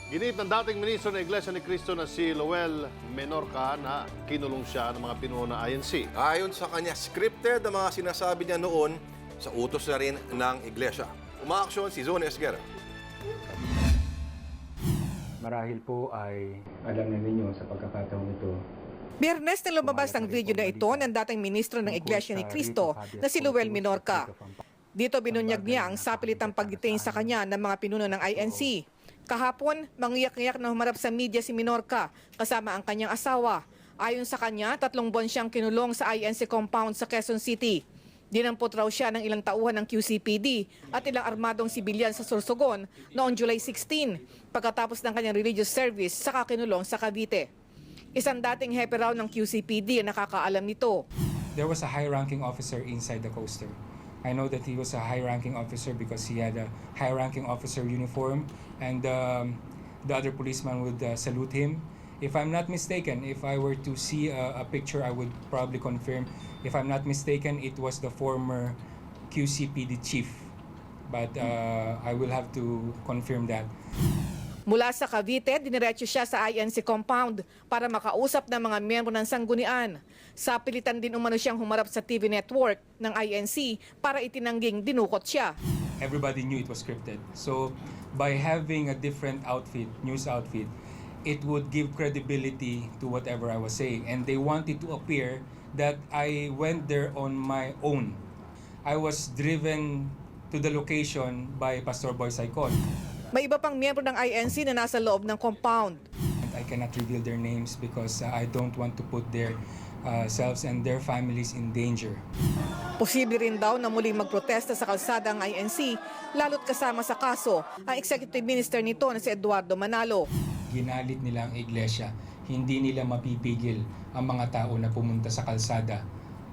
Ginit ng dating ministro ng Iglesia ni Cristo na si Lowell Menorca na kinulong siya ng mga pinuno ng INC. Ayon sa kanya, scripted ang mga sinasabi niya noon sa utos na rin ng iglesia. Umaaksyon si Zone Esguerra. Marahil po ay alam na ninyo sa pagkakataong ito. Biyernes na lumabas ang video na ito ng dating ministro ng Iglesia ni Cristo na si Lowell Menorca. Dito binunyag niya ang sapilitang pag-detain sa kanya ng mga pinuno ng INC. Kahapon, mangiyak-ngiyak na humarap sa media si Menorca kasama ang kanyang asawa. Ayon sa kanya, 3 buwan siyang kinulong sa INC compound sa Quezon City. Dinampot raw siya ng ilang tauhan ng QCPD at ilang armadong sibilyan sa Sorsogon noong July 16 pagkatapos ng kanyang religious service sa kinulong sa Cavite. Isang dating hepe raw ng QCPD ang nakakaalam nito. There was a high-ranking officer inside the coaster. I know that he was a high-ranking officer because he had a high-ranking officer uniform, and the other policeman would salute him. If I'm not mistaken, if I were to see a picture, I would probably confirm. If I'm not mistaken, it was the former QCPD chief, but I will have to confirm that. Mula sa Cavite, diniretso siya sa INC compound para makausap ng mga miyembro ng sanggunian. Sapilitan din umano siyang humarap sa TV network ng INC para itinangging dinukot siya. Everybody knew it was scripted. So by having a different outfit, news outfit, it would give credibility to whatever I was saying. And they wanted to appear that I went there on my own. I was driven to the location by Pastor Boy Saicon. May iba pang miyembro ng INC na nasa loob ng compound. I cannot reveal their names because I don't want to put their selves and their families in danger. Posible rin daw na muling magprotesta sa kalsada ang INC, lalo't kasama sa kaso ang executive minister nito na si Eduardo Manalo. Ginalit nila ang iglesia, hindi nila mapipigil ang mga tao na pumunta sa kalsada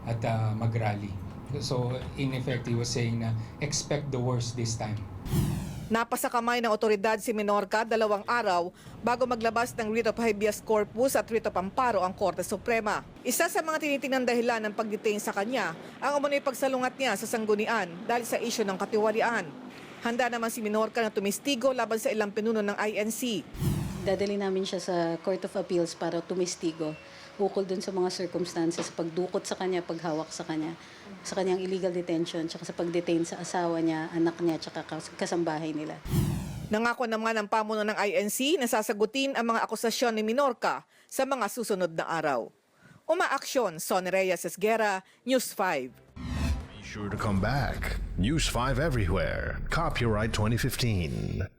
at mag-rally. So in effect, he was saying na expect the worst this time. Napasa kamay ng otoridad si Menorca 2 araw bago maglabas ng writ of habeas corpus at writ of amparo ang Korte Suprema. Isa sa mga tinitingnan dahilan ng pag-detain sa kanya ang umano'y pagsalungat niya sa sanggunian dahil sa isyu ng katiwalian. Handa naman si Menorca na tumistigo laban sa ilang pinuno ng INC. Dadali namin siya sa Court of Appeals para tumistigo ukol dun sa mga circumstances, pagdukot sa kanya, paghawak sa kanya, sa kanyang illegal detention, tsaka sa pag-detain sa asawa niya, anak niya, tsaka kasambahay nila. Nangako naman ang pamuno ng INC na sasagutin ang mga akusasyon ni Menorca sa mga susunod na araw. Umaaksyon, Sonny Reyes Esguerra, News 5. Be sure to come back. News 5 everywhere. Copyright 2015.